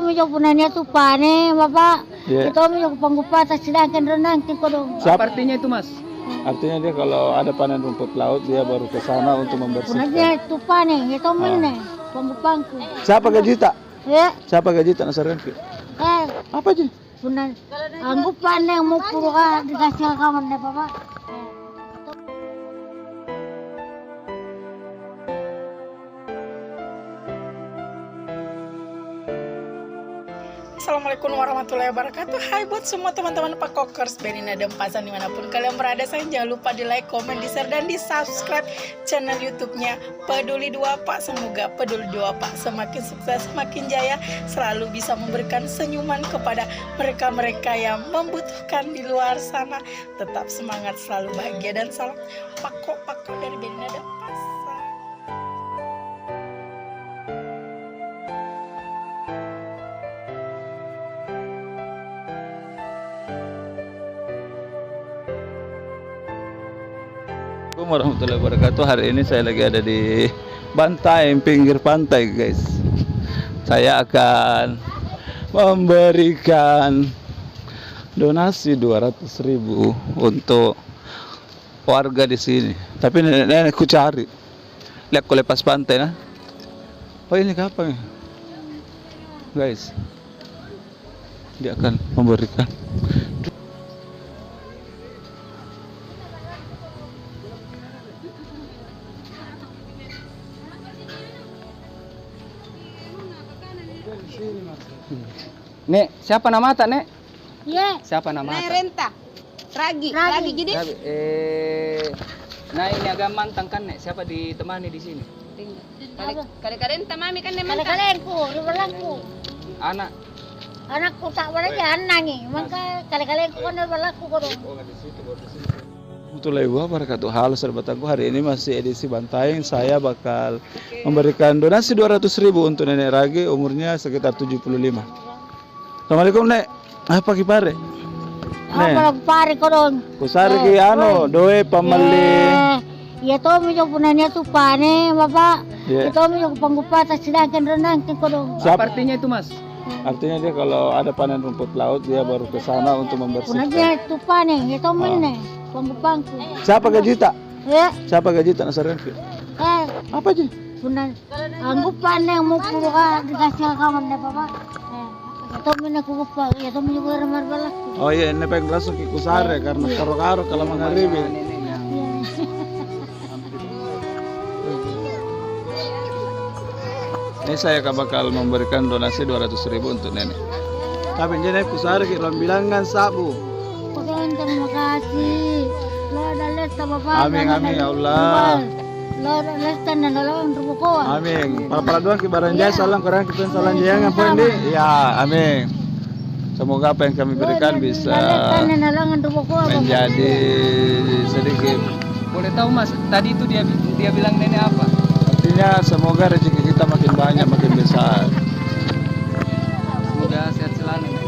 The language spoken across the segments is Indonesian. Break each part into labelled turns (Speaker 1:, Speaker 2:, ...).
Speaker 1: medyo punanya tuh pane, Bapak.
Speaker 2: Iya.
Speaker 1: Itu medyo panggupata sedangkan renang tiko dong.
Speaker 3: Apa artinya itu, Mas?
Speaker 2: Artinya dia kalau ada panen rumput laut dia baru ke sana untuk membersihkan.
Speaker 1: Punanya tuh pane, itu mana? Panggupangku.
Speaker 2: Siapa gajita?
Speaker 1: Ya,
Speaker 2: Siapa gajita nasarenki? Apa aja?
Speaker 1: punan anggupan yang mau puro dikasih kawan deh, Bapak.
Speaker 4: Assalamualaikum warahmatullahi wabarakatuh. Hai buat semua teman-teman Pakokers Benina Dempasan dimanapun kalian berada. Saya jangan lupa di like, komen, di share, dan di subscribe channel YouTube-nya Peduli Dua Pak. Semoga Peduli Dua Pak semakin sukses, semakin jaya, selalu bisa memberikan senyuman kepada mereka-mereka yang membutuhkan di luar sana. Tetap semangat, selalu bahagia, dan salam Pakok dari Benina Dempasan.
Speaker 2: Assalamualaikum warahmatullahi wabarakatuh. Hari ini saya lagi ada di Bantaeng, pinggir pantai guys. Saya akan memberikan donasi 200.000 untuk warga di sini. Tapi nenekku cari. Lihat aku lepas pantai nah. Oh ini kapan ya? Guys. Dia akan memberikan.
Speaker 3: Nek, siapa nama tak, Nek?
Speaker 1: Iya.
Speaker 3: Siapa nama tak?
Speaker 5: Renta. Ragi jadi.
Speaker 3: Nah ini agak mantang kan, Nek? Siapa ditemani di sini?
Speaker 5: Kali-kali mami kan memang.
Speaker 1: Kali-kaliku, di belakangku.
Speaker 3: Anak.
Speaker 1: Anakku tak boleh anak nih, maka kali-kaliku kan di belakangku kok dong.
Speaker 2: Warahmatullahi wabarakatuh. Halo sahabat aku, hari ini masih edisi Bantaeng. Saya bakal memberikan donasi 200.000 untuk nenek Ragi, umurnya sekitar 75. Assalamualaikum Nek. Apa kipare?
Speaker 1: Apa pare kok dong?
Speaker 2: Kusari ki ano, doe pamali.
Speaker 1: Ya to medyo punanya tuh pane, Bapak.
Speaker 2: Iya.
Speaker 1: Itu medyo panggupata sedangkan renang tiko dong.
Speaker 3: Apa artinya itu, Mas?
Speaker 2: Artinya dia kalau ada panen rumput laut dia baru ke sana untuk membersihkan.
Speaker 1: Punanya tuh pane, itu mana? Panggupangku.
Speaker 2: Siapa gajita?
Speaker 1: Ya,
Speaker 2: Siapa gajita nasarenki? Apa aja?
Speaker 1: punan anggupan yang mau puro dikasih kawan deh, Bapak. Itu mana kugupa, itu menyugur ramar balak.
Speaker 2: Oh iya, ini pengen masuk ke kusare karena karo-karo kalau mengharibi. Ini saya bakal memberikan donasi 200.000 untuk nenek. Tapi nenek kusare ki bilangan sabu.
Speaker 1: Oke, terima kasih. Lo ada lesta, Bapak.
Speaker 2: Amin amin ya Allah.
Speaker 1: Lo ada lesta dan lo rubuko.
Speaker 2: Amin. Para doang ki baranjay salam karang kita salam jayangan pendi. Ya, amin. Semoga apa yang kami berikan bisa menjadi sedikit.
Speaker 3: Boleh tahu, Mas, tadi itu dia bilang nenek apa?
Speaker 2: Artinya semoga rezeki kita makin banyak, makin besar.
Speaker 3: Semoga sehat selalu, Nek.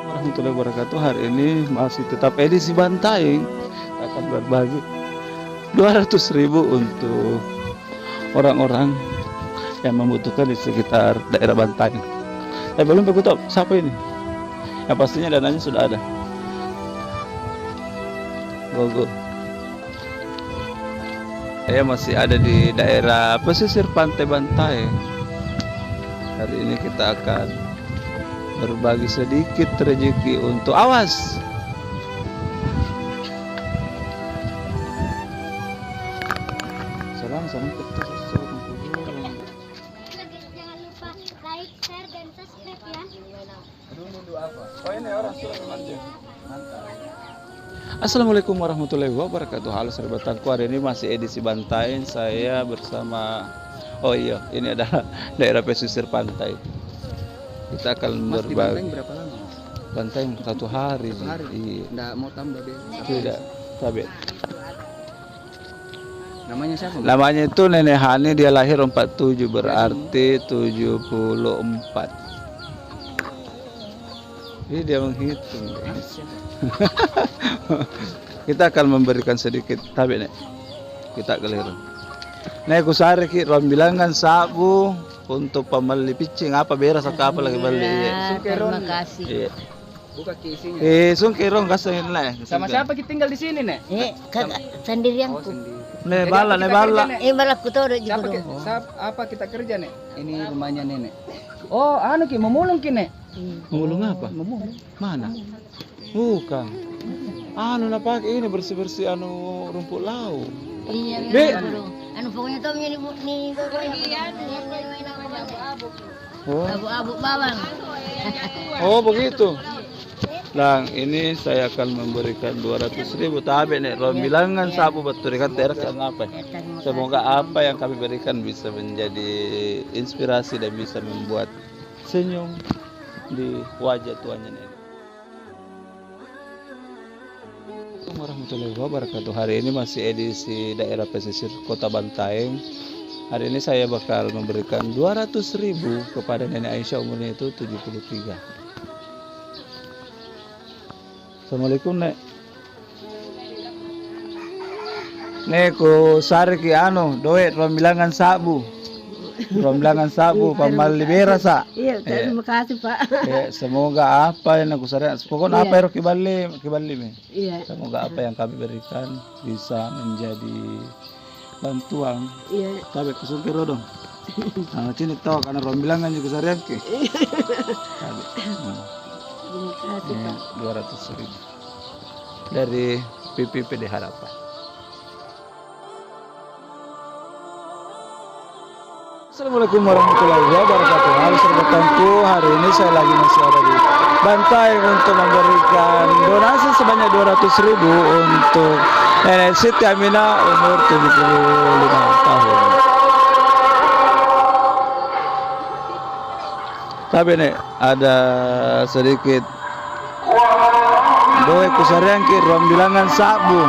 Speaker 2: Warahmatullahi wabarakatuh. Hari ini masih tetap edisi Bantaeng, akan berbagi 200.000 untuk orang-orang yang membutuhkan di sekitar daerah Bantaeng. Tapi belum aku tahu siapa ini. Yang pastinya dananya sudah ada. Go. Saya masih ada di daerah pesisir pantai Bantaeng. Hari ini kita akan berbagi sedikit rezeki untuk awas. Salam.
Speaker 1: Jangan lupa like, share, dan subscribe ya.
Speaker 2: Oh ini orang sudah mandi. Assalamualaikum warahmatullahi wabarakatuh. Halo sahabatku, hari ini masih edisi Bantaeng. Saya bersama, oh iya, ini adalah daerah pesisir pantai. Kita akan
Speaker 3: Mas, di
Speaker 2: berbagi.
Speaker 3: Bantaeng berapa lama, Mas?
Speaker 2: Bantaeng 1 hari.
Speaker 3: Satu hari?
Speaker 2: Iya.
Speaker 3: Nggak mau tambah deh.
Speaker 2: Tidak, tapi
Speaker 3: Namanya siapa, Mas?
Speaker 2: namanya itu Nenek Hani, dia lahir 47 berarti 74. Ini dia menghitung. Kita akan memberikan sedikit, tapi Nek, kita keliru. Nek kusari ki ron bilangan sabu untuk pembeli pitching apa beras atau apa lagi beli.
Speaker 1: Ya, terima kasih.
Speaker 2: Iya.
Speaker 3: Buka kisinya.
Speaker 2: Sungkirong kasain lah.
Speaker 3: Sama siapa kita tinggal di sini, Nek?
Speaker 1: Sendirian
Speaker 3: Oh,
Speaker 1: ku.
Speaker 3: sendiri.
Speaker 2: Ne
Speaker 3: Jadi
Speaker 2: bala,
Speaker 3: apa
Speaker 2: ne
Speaker 3: kita
Speaker 2: bala.
Speaker 3: kerja, Nek?
Speaker 1: Balak ku tuh
Speaker 3: Siapa,
Speaker 1: juga.
Speaker 3: apa kita kerja, Nek? Ini rumahnya Nenek. Oh, anu ki memulung ki, Nek.
Speaker 2: Ngulung apa?
Speaker 3: Memulung.
Speaker 2: Mana? Bukan. Anu nak pakai ini bersih-bersih anu rumput laut.
Speaker 1: Iya,
Speaker 2: Dek.
Speaker 1: anu pokoknya tuh nih
Speaker 2: Oh.
Speaker 1: abu-abu bawang.
Speaker 2: Oh begitu. Lang, ini saya akan memberikan 200.000 tabe nek ron bilangan sabu betul kan terkan apa. Semoga apa yang kami berikan bisa menjadi inspirasi dan bisa membuat senyum di wajah tuannya ini. Assalamualaikum warahmatullahi wabarakatuh. Hari ini masih edisi daerah pesisir Kota Bantaeng. Hari ini saya bakal memberikan 200.000 kepada Nenek Aisyah, umurnya itu 73. Assalamualaikum, Nek. Nek ku sari ki anu doet ron bilangan sabu. Ron bilangan sabu pamali berasa.
Speaker 1: Iya, terima kasih, Pak.
Speaker 2: Ya, semoga apa yang aku sari pokoknya apa yang kibali me.
Speaker 1: Iya.
Speaker 2: Semoga apa yang kami berikan bisa menjadi bantuan.
Speaker 1: Iya.
Speaker 2: Tapi kusungkir dong. Nah, sini tahu karena ron bilangan juga sarian ki.
Speaker 1: Terima kasih, Pak.
Speaker 2: 200.000 dari PPPD Harapan. Assalamualaikum warahmatullahi wabarakatuh. Halo sahabatku, hari ini saya lagi masih ada di Bantai untuk memberikan donasi sebanyak 200.000 untuk Nenek Siti Aminah umur 75 tahun. Tapi nih ada sedikit doe kusarian ki rom bilangan sabu.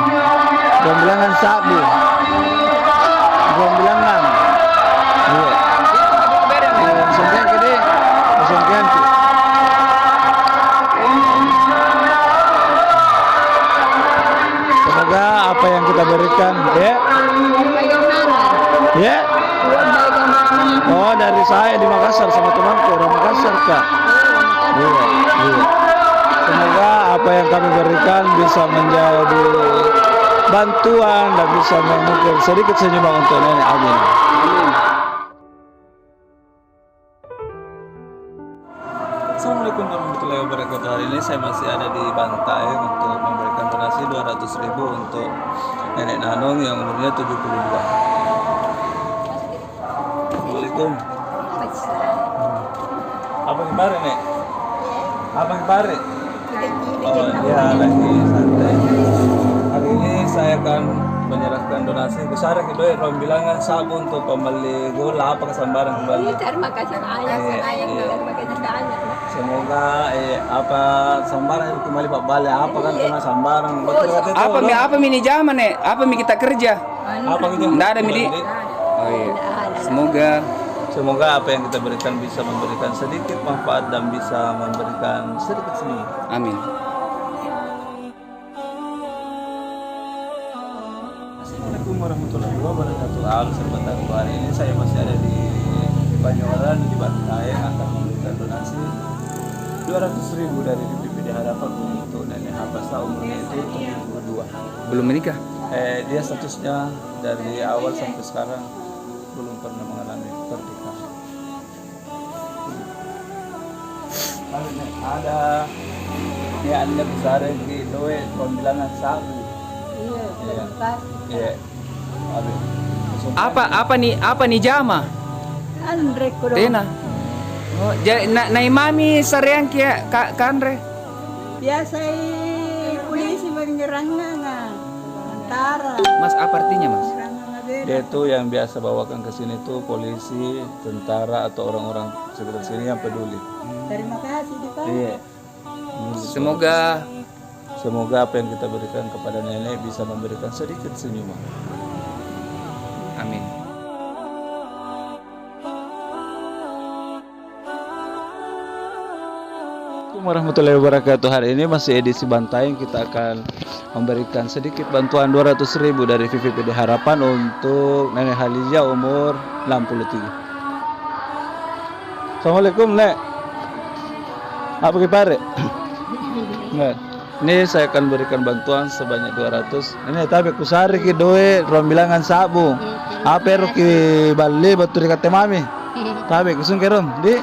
Speaker 2: Rom bilangan sabu. Rom bilangan. Iya. Sungkian ki deh. Sungkian ki. Semoga apa yang kita berikan ya. Ya. Oh, dari saya di Makassar sama temanku orang Makassar, Kak. Iya, iya. Semoga apa yang kami berikan bisa menjadi bantuan dan bisa mengukir sedikit senyuman untuk Nenek. Amin. Assalamualaikum warahmatullahi wabarakatuh. Hari ini saya masih ada di Bantai untuk memberikan donasi 200.000 untuk Nenek Nanung yang umurnya 72. Assalamualaikum. Apa kabar, Nek? Apa kabar? Oh, dia lagi santai. Hari ini saya akan menyerahkan donasi besar ke doi rom bilangan sabu untuk pembeli gula apa kesambaran kembali.
Speaker 5: Terima kasih ayah, terima kasih banyak.
Speaker 2: Semoga apa sambaran itu kembali Pak Bale apa kan kena sambaran betul kata itu.
Speaker 3: Apa mini zaman, Nek? Apa mi kita kerja?
Speaker 2: Apa gitu?
Speaker 3: Enggak ada midi. Oh iya.
Speaker 2: Semoga apa yang kita berikan bisa memberikan sedikit manfaat dan bisa memberikan sedikit senyum.
Speaker 3: Amin.
Speaker 2: Assalamualaikum warahmatullahi wabarakatuh. Halo sahabat, hari ini saya masih ada di Banyoran di Bantai akan memberikan donasi 200.000 dari BPD Harapan untuk Nenek Habasa, umurnya itu 72.
Speaker 3: Belum menikah?
Speaker 2: Dia statusnya dari awal sampai sekarang belum pernah mengalami pernikahan. Lalu nih, ada ya anda besar di doe pembilangan sabu. Iya. Iya.
Speaker 3: Apa nih jama?
Speaker 1: Andre ko
Speaker 3: Tena. Oh, na imami sareang kia kanre.
Speaker 1: biasa polisi menyerang nga antara
Speaker 3: Mas, apa artinya, Mas?
Speaker 2: Dia itu yang biasa bawakan ke sini tuh polisi, tentara atau orang-orang sekitar sini yang peduli.
Speaker 1: terima kasih di Pak.
Speaker 2: Iya. Semoga apa yang kita berikan kepada nenek bisa memberikan sedikit senyuman.
Speaker 3: Amin.
Speaker 2: Assalamualaikum warahmatullahi wabarakatuh. Hari ini masih edisi Bantai, kita akan memberikan sedikit bantuan 200.000 dari VVPD Harapan untuk Nenek Halija umur 63. Assalamualaikum, Nek. Apa kipare? Nggak. Ini saya akan berikan bantuan sebanyak 200. Ini tapi kusari ki doe rom bilangan sabu. Apa ro ki bali batu di kate mami. Tapi kusun kerom, di.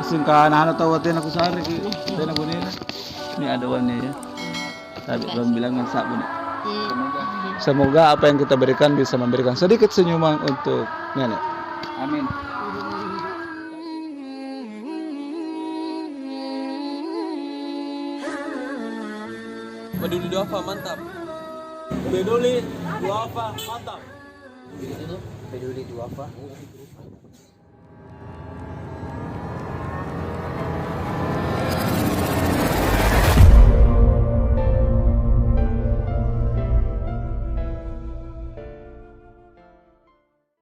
Speaker 2: Kusun ka anak tahu tena kusari ki. Tena bunina. Ini ada warnanya ya. Tapi rom bilangan sabu nih. Semoga apa yang kita berikan bisa memberikan sedikit senyuman untuk nenek.
Speaker 3: Amin.
Speaker 2: Peduli Duafa mantap. Peduli Duafa mantap.
Speaker 3: Peduli Duafa.